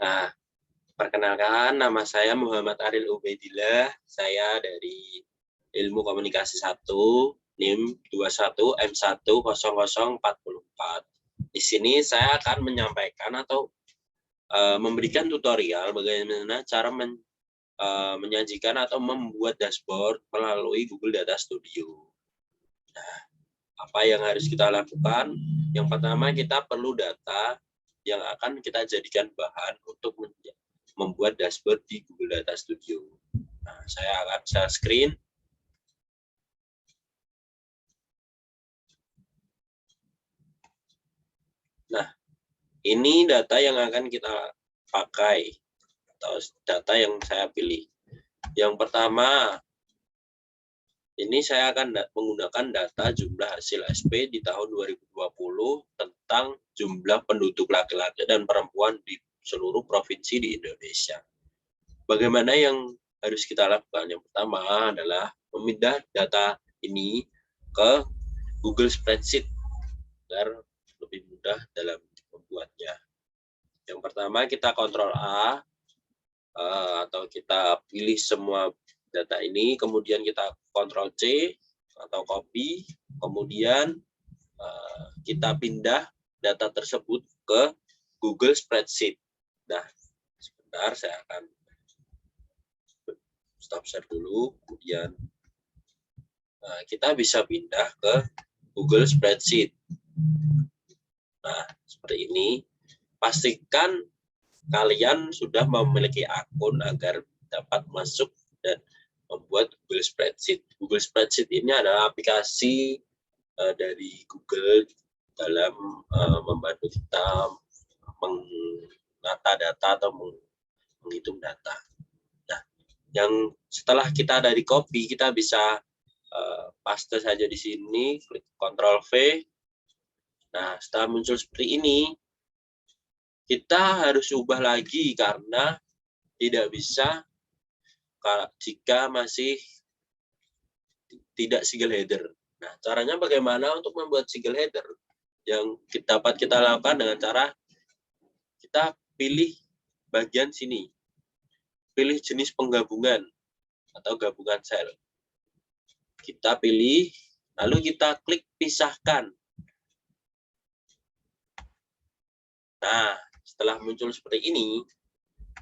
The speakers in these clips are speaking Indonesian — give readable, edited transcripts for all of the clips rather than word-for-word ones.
Nah, perkenalkan, nama saya Muhammad Aril Ubaidillah. Saya dari Ilmu Komunikasi 1, NIM 21M10044. Di sini saya akan menyampaikan atau memberikan tutorial bagaimana cara menyajikan atau membuat dashboard melalui Google Data Studio. Nah, apa yang harus kita lakukan? Yang pertama, kita perlu data yang akan kita jadikan bahan untuk membuat dashboard di Google Data Studio. Nah, saya akan share screen. Nah, ini data yang akan kita pakai atau data yang saya pilih. Yang pertama, ini saya akan menggunakan data jumlah hasil SP di tahun 2020 tentang jumlah penduduk laki-laki dan perempuan di seluruh provinsi di Indonesia. Bagaimana yang harus kita lakukan? Yang pertama adalah memindah data ini ke Google Spreadsheet agar lebih mudah dalam membuatnya. Yang pertama kita Ctrl A atau kita pilih semua data ini, kemudian kita Ctrl C atau copy, kemudian kita pindah data tersebut ke Google Spreadsheet. Nah, sebentar saya akan stop share dulu, kemudian kita bisa pindah ke Google Spreadsheet. Nah, seperti ini. Pastikan kalian sudah memiliki akun agar dapat masuk dan membuat Google Spreadsheet. Google Spreadsheet ini adalah aplikasi dari Google dalam membantu kita menata data atau menghitung data. Nah, yang setelah kita dari copy, kita bisa paste saja di sini, klik Ctrl V. Nah, setelah muncul seperti ini, kita harus ubah lagi karena tidak bisa jika masih tidak single header. Nah, caranya bagaimana untuk membuat single header? Yang dapat kita lakukan dengan cara kita pilih bagian sini. Pilih jenis penggabungan atau gabungan sel. Kita pilih, lalu kita klik pisahkan. Nah, setelah muncul seperti ini,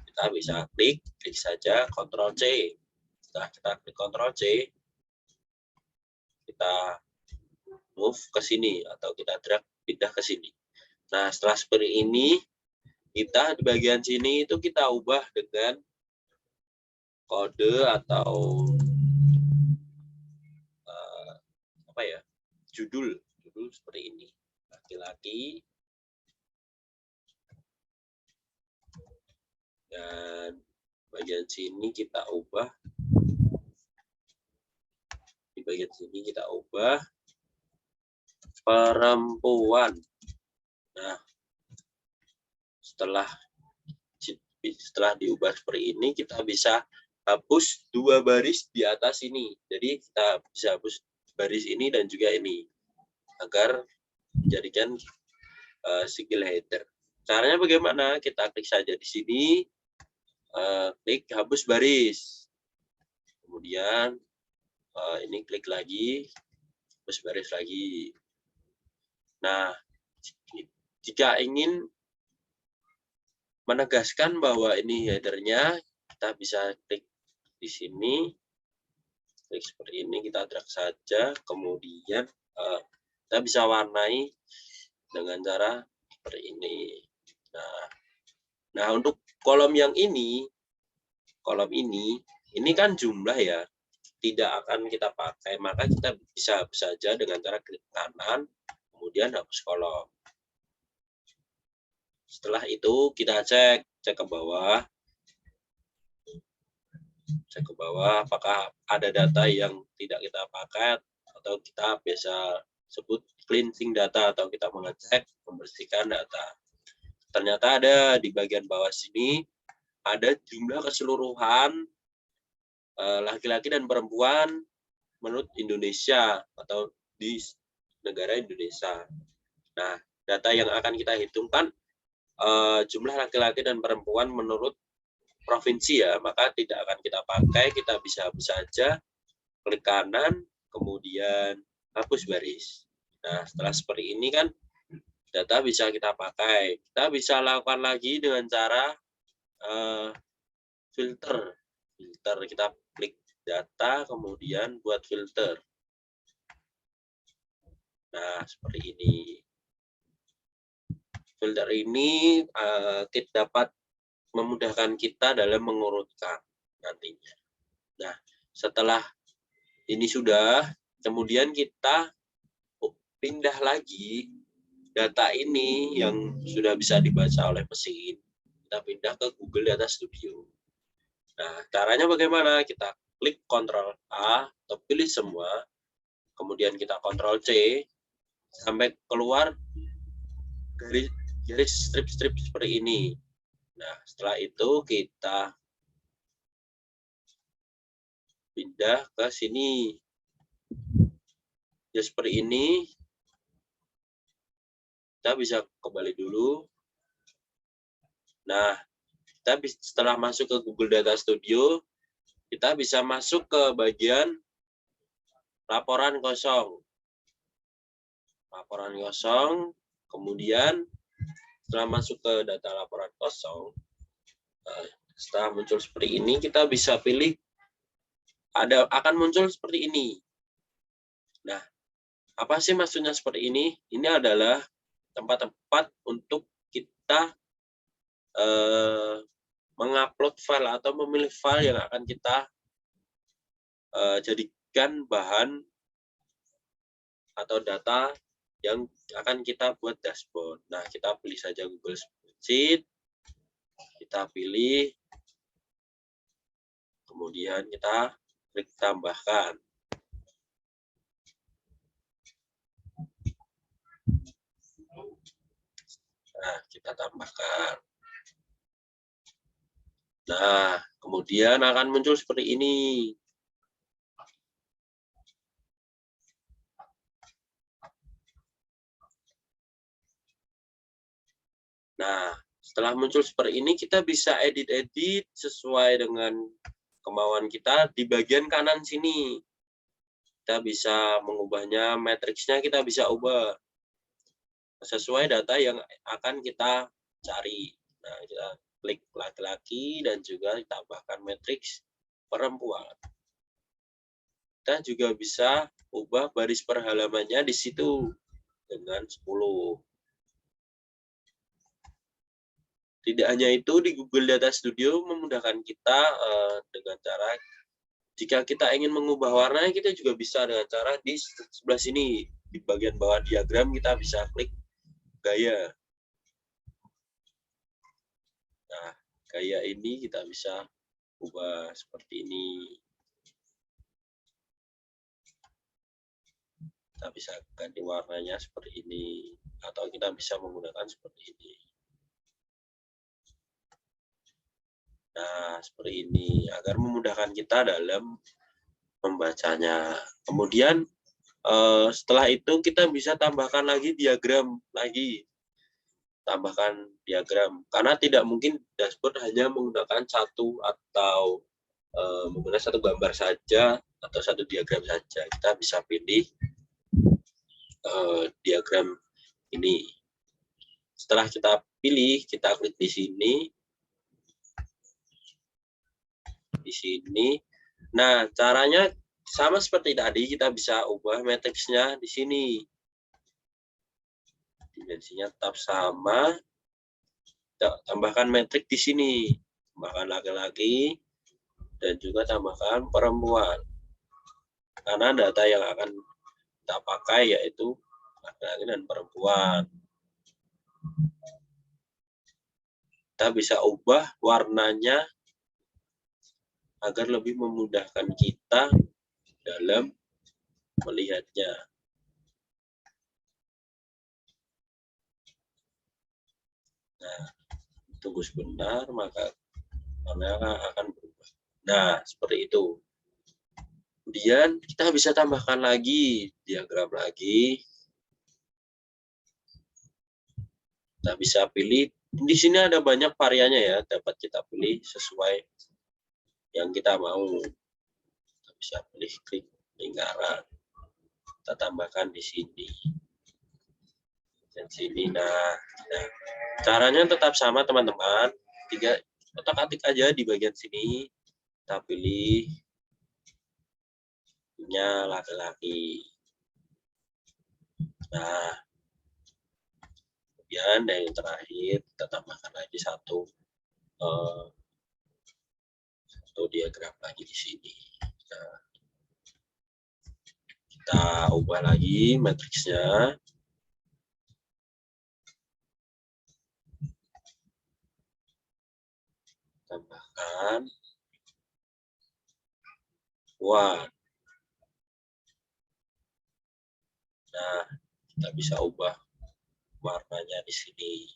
kita bisa klik saja Ctrl C. Setelah kita klik Ctrl C, kita move ke sini atau kita drag pindah ke sini. Nah, setelah seperti ini, kita di bagian sini itu kita ubah dengan kode atau apa ya, judul seperti ini, laki-laki, dan bagian sini kita ubah, di bagian sini kita ubah perempuan. Nah, setelah diubah seperti ini, kita bisa hapus 2 baris di atas ini. Jadi kita bisa hapus baris ini dan juga ini agar menjadikan single header. Caranya bagaimana? Kita klik saja di sini, klik hapus baris. Kemudian ini klik lagi, hapus baris lagi. Nah, jika ingin menegaskan bahwa ini headernya, kita bisa klik di sini, klik seperti ini, kita drag saja, kemudian kita bisa warnai dengan cara seperti ini. Nah, untuk kolom yang ini kan jumlah ya, tidak akan kita pakai, maka kita bisa saja dengan cara klik kanan, kemudian hapus kolom. Setelah itu kita cek ke bawah, apakah ada data yang tidak kita pakai atau kita biasa sebut cleansing data atau kita mengecek, membersihkan data. Ternyata ada di bagian bawah sini ada jumlah keseluruhan laki-laki dan perempuan menurut Indonesia atau di negara Indonesia. Nah, data yang akan kita hitungkan jumlah laki-laki dan perempuan menurut provinsi ya, maka tidak akan kita pakai. Kita bisa hapus saja, klik kanan, kemudian hapus baris. Nah, setelah seperti ini kan data bisa kita pakai. Kita bisa lakukan lagi dengan cara filter. Kita klik data, kemudian buat filter. Nah, seperti ini. Filter ini kita dapat memudahkan kita dalam mengurutkan nantinya. Nah, setelah ini sudah, kemudian kita pindah lagi data ini yang sudah bisa dibaca oleh mesin. Kita pindah ke Google Data Studio. Nah, caranya bagaimana? Kita klik Ctrl A atau pilih semua, kemudian kita Ctrl C sampai keluar garis strip-strip seperti ini. Nah, setelah itu kita pindah ke sini. Ya seperti ini. Kita bisa kembali dulu. Nah, kita setelah masuk ke Google Data Studio, kita bisa masuk ke bagian laporan kosong. Laporan kosong, kemudian setelah masuk ke data laporan kosong, setelah muncul seperti ini, kita bisa pilih, akan muncul seperti ini. Nah, apa sih maksudnya seperti ini? Ini adalah tempat-tempat untuk kita mengupload file atau memilih file yang akan kita jadikan bahan atau data yang akan kita buat dashboard. Nah, kita pilih saja Google Spreadsheet, kita pilih, kemudian kita klik tambahkan. Nah, kita tambahkan. Nah, kemudian akan muncul seperti ini. Nah, setelah muncul seperti ini, kita bisa edit-edit sesuai dengan kemauan kita di bagian kanan sini. Kita bisa mengubahnya, matriksnya kita bisa ubah sesuai data yang akan kita cari. Nah, kita klik laki-laki dan juga ditambahkan matriks perempuan. Kita juga bisa ubah baris per halamannya di situ dengan 10. Tidak hanya itu, di Google Data Studio memudahkan kita dengan cara, jika kita ingin mengubah warnanya, kita juga bisa dengan cara di sebelah sini, di bagian bawah diagram, kita bisa klik gaya. Nah, gaya ini kita bisa ubah seperti ini. Kita bisa ganti warnanya seperti ini, atau kita bisa menggunakan seperti ini. Nah, seperti ini, agar memudahkan kita dalam membacanya. Kemudian setelah itu kita bisa tambahkan lagi diagram lagi. Tambahkan diagram. Karena tidak mungkin dashboard hanya menggunakan satu atau menggunakan satu gambar saja atau satu diagram saja. Kita bisa pilih diagram ini. Setelah kita pilih, kita klik di sini. Di sini. Nah, caranya sama seperti tadi, kita bisa ubah matriksnya di sini. Dimensinya tetap sama. Tambahkan metrik di sini. Tambahkan laki-laki dan juga tambahkan perempuan. Karena data yang akan kita pakai yaitu laki-laki dan perempuan. Kita bisa ubah warnanya agar lebih memudahkan kita dalam melihatnya. Nah, tunggu sebentar, maka warnanya akan berubah. Nah, seperti itu. Kemudian kita bisa tambahkan lagi diagram lagi. Kita Kita bisa pilih. Di sini ada banyak variannya ya, dapat kita pilih sesuai yang kita mau. Kita bisa pilih klik lingkaran. Kita tambahkan di sini. Dan sini. Nah, caranya tetap sama teman-teman. Otak-atik aja di bagian sini. Kita pilih punya laki-laki. Nah, kemudian yang terakhir kita tambahkan lagi satu diagram lagi di sini. Nah, kita ubah lagi matriksnya. Tambahkan one. Nah, kita bisa ubah warnanya di sini.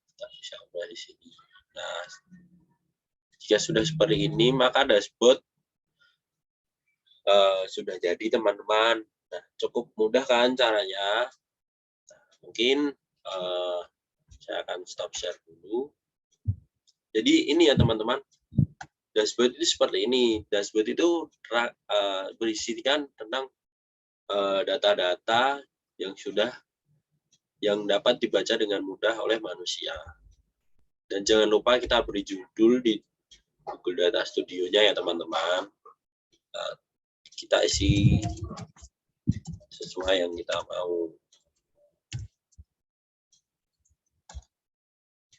Kita bisa ubah di sini. Nah, jika sudah seperti ini, maka dashboard sudah jadi teman-teman. Nah, cukup mudah kan caranya. Nah, mungkin saya akan stop share dulu. Jadi ini ya teman-teman, dashboard itu seperti ini. Dashboard itu berisikan tentang data-data yang dapat dibaca dengan mudah oleh manusia. Dan jangan lupa kita beri judul di Google Data Studio-nya ya teman-teman. Kita isi sesuai yang kita mau.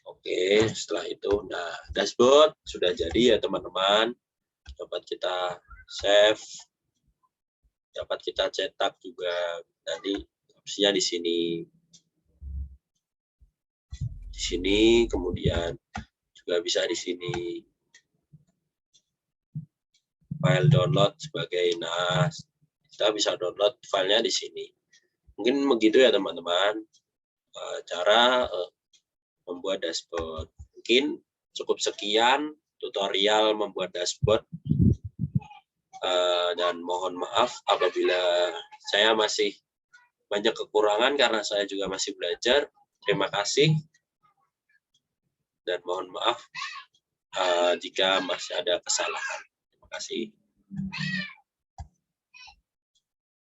Oke, setelah itu, nah dashboard sudah jadi ya teman-teman. Dapat kita save, dapat kita cetak juga. Nanti opsinya di sini. Di sini, kemudian juga bisa di sini. File download sebagai, nah kita bisa download filenya di sini. Mungkin begitu ya teman-teman cara membuat dashboard. Mungkin cukup sekian tutorial membuat dashboard, dan mohon maaf apabila saya masih banyak kekurangan karena saya juga masih belajar. Terima kasih dan mohon maaf jika masih ada kesalahan. Terima kasih.